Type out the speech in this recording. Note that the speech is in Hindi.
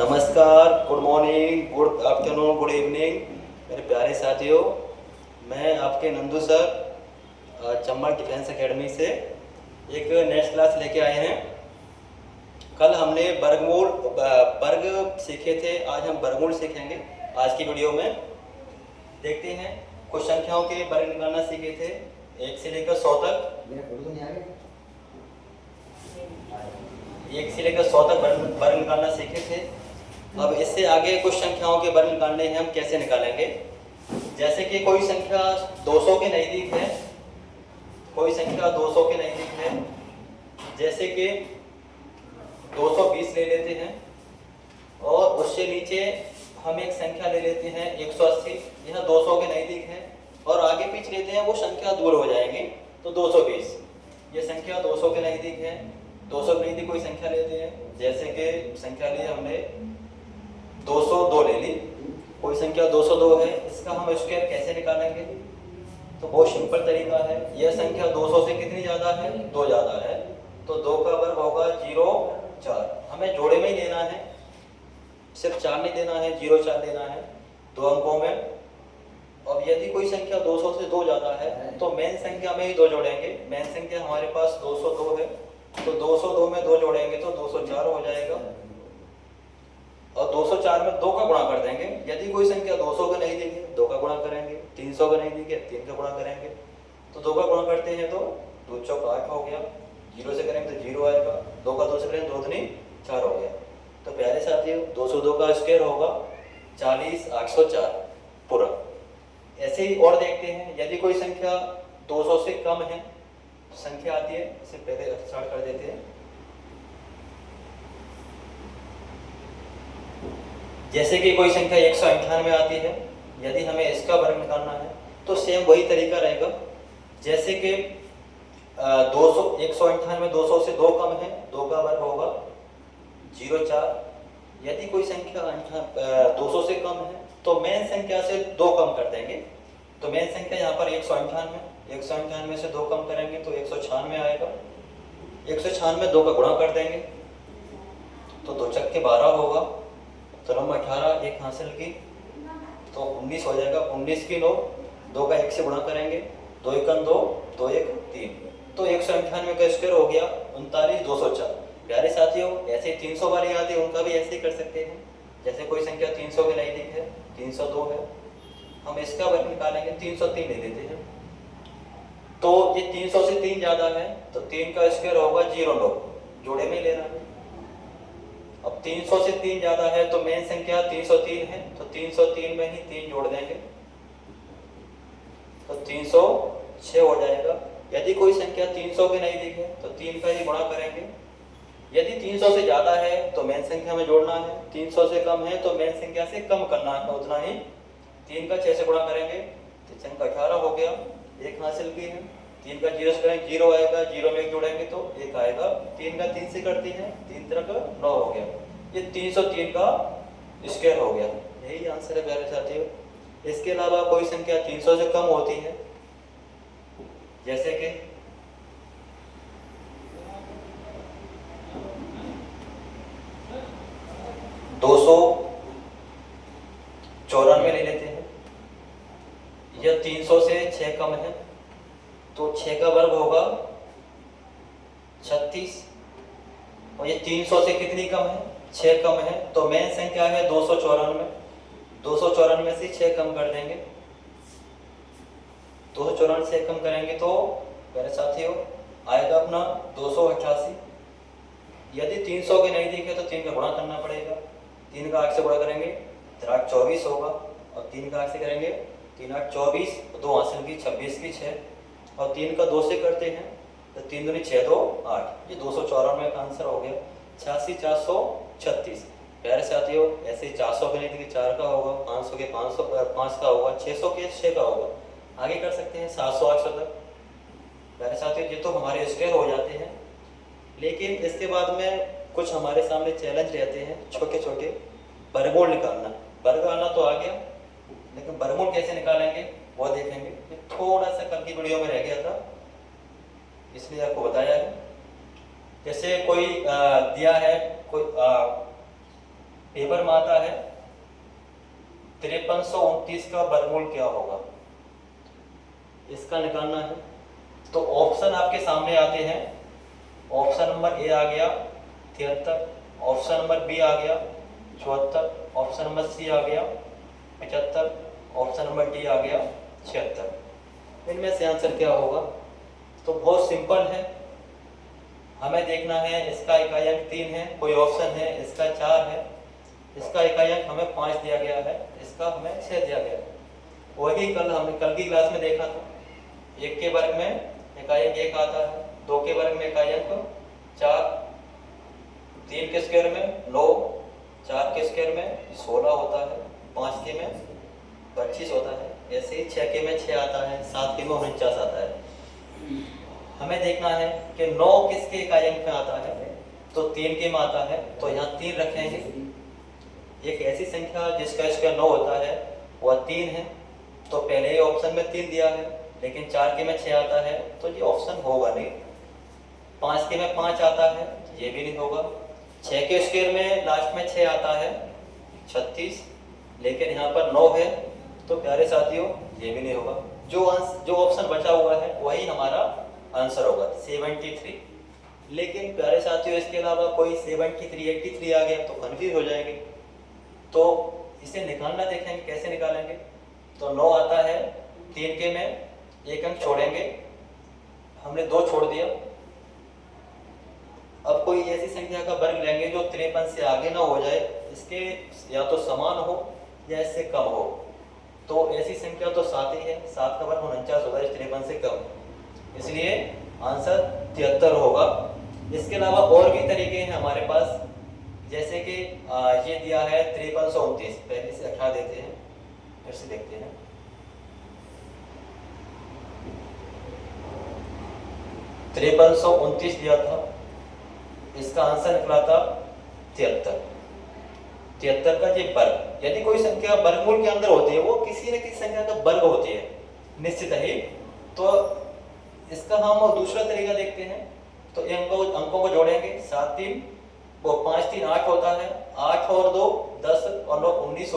नमस्कार, good morning, good afternoon, good evening मेरे प्यारे साथियों। मैं आपके Nandu sir Chambal defence academy से एक नेक्स्ट क्लास लेके आए हैं। कल हमने वर्ग सीखे थे, आज हम वर्गमूल सीखेंगे। आज की वीडियो में देखते हैं कुछ संख्याओं के वर्ग निकालना सीखे थे 1 से लेकर 100 तक। 1 से लेकर 100 तक वर्ग निकालना सीखे थे। अब इससे आगे कुछ संख्याओं के वर्ग निकालने हैं, हम कैसे निकालेंगे। जैसे कि कोई संख्या 200 के नज़दीक है, कोई संख्या 200 के नज़दीक है, जैसे कि 220 ले लेते हैं और उससे नीचे हम एक संख्या ले लेते हैं 180। यह 200 के नज़दीक है और आगे पीछे लेते हैं, वो संख्या दूर हो जाएगी तो 220। ये संख्या 200 के नज़दीक है, 200 के नज़दीक कोई संख्या लेते हैं, जैसे कि संख्या ली हमने 202 ले ली। कोई संख्या 202 है, इसका हम स्क्वायर कैसे निकालेंगे, तो बहुत सिंपल तरीका है। यह संख्या 200 से कितनी ज़्यादा है, 2 ज़्यादा है, तो 2 का वर्ग होगा 0 4। हमें जोड़े में ही लेना है, सिर्फ 4 नहीं देना है, 0 4 देना है 2 अंकों में। अब यदि कोई संख्या 200 से 2 ज़्यादा है तो मेन संख्या में ही 2 जोड़ेंगे। मेन संख्या हमारे पास 202 है, तो 202 में 2 जोड़ेंगे तो 204 हो जाएगा और 204 में 2 का गुणा कर देंगे। यदि कोई संख्या 200 का नहीं देंगे 2 का गुणा करेंगे, 300 का नहीं देंगे 3 का गुणा करेंगे। तो 2 का गुणा करते हैं तो 2 चौक 8 हो गया, 0 से करेंगे तो 0 आएगा, 2 का 2 से करेंगे 2 दूनी 4 हो गया। तो प्यारे साथियों 202 का स्क्वायर होगा 40 804 पूरा। ऐसे ही और देखते हैं, यदि कोई संख्या 200 से कम है तो संख्या आती है, इसे पहले स्टार्ट कर देते हैं। जैसे कि कोई संख्या 198 आती है, यदि हमें इसका वर्ग निकालना है तो सेम वही तरीका रहेगा। जैसे कि 198 200 से 2 कम है, 2 का वर्ग होगा 0 4। यदि कोई संख्या 200 से कम है तो मेन संख्या से 2 कम कर देंगे। तो मेन संख्या यहाँ पर 198 से 2 कम करेंगे तो 196 आएगा। 196 में 2 का गुणा कर देंगे तो 2 चक्के 12 होगा, तो हम 18 एक हासिल की तो 19 हो जाएगा। 19 की 9, 2 का 1 से गुणा करेंगे, 2 1 2, 2 1 3, तो 198 का स्क्वायर हो गया 39 204। प्यारे साथियों ऐसे 300 वाली आती है, उनका भी ऐसे ही कर सकते हैं। जैसे कोई संख्या 300 के नज़दीक है, 302 है, हम इसका वर्ग निकालेंगे 303 ले लेते हैं। तो ये 300 से 3 ज़्यादा है तो 3 का स्क्वायर होगा 09, जोड़े में लेना है। अब 300 से 3 ज़्यादा है तो मेन संख्या 303 है, तो 303 में ही 3 जोड़ देंगे तो 306 हो जाएगा। यदि कोई संख्या 300 के नज़दीक है तो 3 का ही गुणा करेंगे। यदि 300 से ज़्यादा है तो मेन संख्या में जोड़ना है, 300 से कम है तो मेन संख्या से कम करना है, उतना ही। 3 का 6 से गुणा करेंगे तो 3 का 18 हो गया, एक हासिल की है। 3 का 0 से करेंगे 0 आएगा, 0 में 1 जोड़ेंगे तो 1 आएगा। 3 का 3 से करती है, 3 3 का 9 हो गया। ये 303 का स्क्वायर हो गया। यही आंसर है प्यारे साथियों। इसके अलावा कोई संख्या 300 से कम होती है, जैसे कि 294 ले लेते हैं। यह 300 से 6 कम है तो 6 का वर्ग होगा 36। और ये 300 से कितनी कम है, 6 कम है, तो मेन संख्या है 294। 294 से 6 कम कर देंगे, 294 से कम करेंगे तो मेरे साथियों आएगा अपना 288। यदि 300 के नज़दीक है तो 3 का गुणा करना पड़ेगा। 3 का 8 से गुणा करेंगे 3 8 24 होगा, और 3 का 8 से करेंगे 3 8 24, 2 हासिल की 26 की 6, और 3 का 2 से करते हैं तो 3 दूनी 6 2 8। ये 294 का आंसर हो गया 86 436। प्यारे साथियों ऐसे 400 के नज़दीक 4 का होगा, 500 के 5 का होगा, 600 के 6 का होगा। आगे कर सकते हैं 700 800 तक। प्यारे साथियों ये तो हमारे स्क्वायर हो जाते हैं, लेकिन इसके बाद में कुछ हमारे सामने चैलेंज रहते हैं, छोटे छोटे। वर्गमूल निकालना, वर्ग आना तो आ गया, लेकिन वर्गमूल कैसे निकालेंगे वो देखेंगे। ये थोड़ा सा कल की वीडियो में रह गया था, इसलिए आपको बताया है। जैसे कोई दिया है, कोई पेपर में आता है 5329 का वर्गमूल क्या होगा, इसका निकालना है। तो ऑप्शन आपके सामने आते हैं। ऑप्शन नंबर ए आ गया 73, ऑप्शन नंबर बी आ गया 74, ऑप्शन नंबर सी आ गया 75, ऑप्शन नंबर डी आ गया 76। इनमें से आंसर क्या होगा? तो बहुत सिंपल है, हमें देखना है इसका इकाई अंक 3 है, कोई ऑप्शन है इसका 4 है, इसका इकाई अंक हमें 5 दिया गया है, इसका हमें 6 दिया गया है। वही हमने कल की क्लास में देखा था। 1 के वर्ग में इकाई अंक 1 आता है, 2 के वर्ग में इकाई अंक 4, 3 के स्क्वायर में 9, 4 के स्क्वायर में 16 होता है, 5 के में 25 होता है, ऐसे ही 6 के में 6 आता है, 7 के में 49 आता है। हमें देखना है कि 9 किसके इकाई अंक में आता है, तो 3 के में आता है, तो यहाँ 3 रखेंगे। एक ऐसी संख्या जिसका स्क्वायर 9 होता है वह 3 है, तो पहले ही ऑप्शन में 3 दिया है, लेकिन 4 के में 6 आता है, तो ये ऑप्शन होगा नहीं। 5 के में 5 आता है, ये भी नहीं होगा। 6 के स्क्वायर में लास्ट में 6 आता है 36, लेकिन यहाँ पर 9 है, तो प्यारे साथियों ये भी नहीं होगा। जो ऑप्शन बचा हुआ है वही हमारा आंसर होगा 73। लेकिन प्यारे साथियों इसके अलावा कोई 73, 83 आ गया तो कन्फ्यूज हो जाएंगे। तो इसे निकालना देखेंगे कैसे निकालेंगे। तो 9 आता है, 3 के में 1 अंक छोड़ेंगे, हमने 2 छोड़ दिया। अब कोई ऐसी संख्या का वर्ग लेंगे जो 53 से आगे ना हो जाए, इसके या तो समान हो या इससे कम हो। तो ऐसी संख्या तो 7 ही है, 7 का वर्ग 49 होगा, 53 से कम है, इसलिए आंसर 73 होगा। इसके अलावा और भी तरीके हैं हमारे पास, जैसे कि ये दिया है 5329, पहले से हटा देते हैं, फिर से देखते हैं। 5329 दिया था, इसका आंसर निकला था 73। 73 का ये वर्ग, यदि कोई संख्या वर्गमूल के अंदर होती है वो किसी न किसी संख्या का वर्ग होती है निश्चित ही। तो इसका हम दूसरा तरीका देखते हैं। तो अंकों को जोड़ेंगे, 7 3 वो 5 3 8 होता है, 8 और 2 10 और 9 19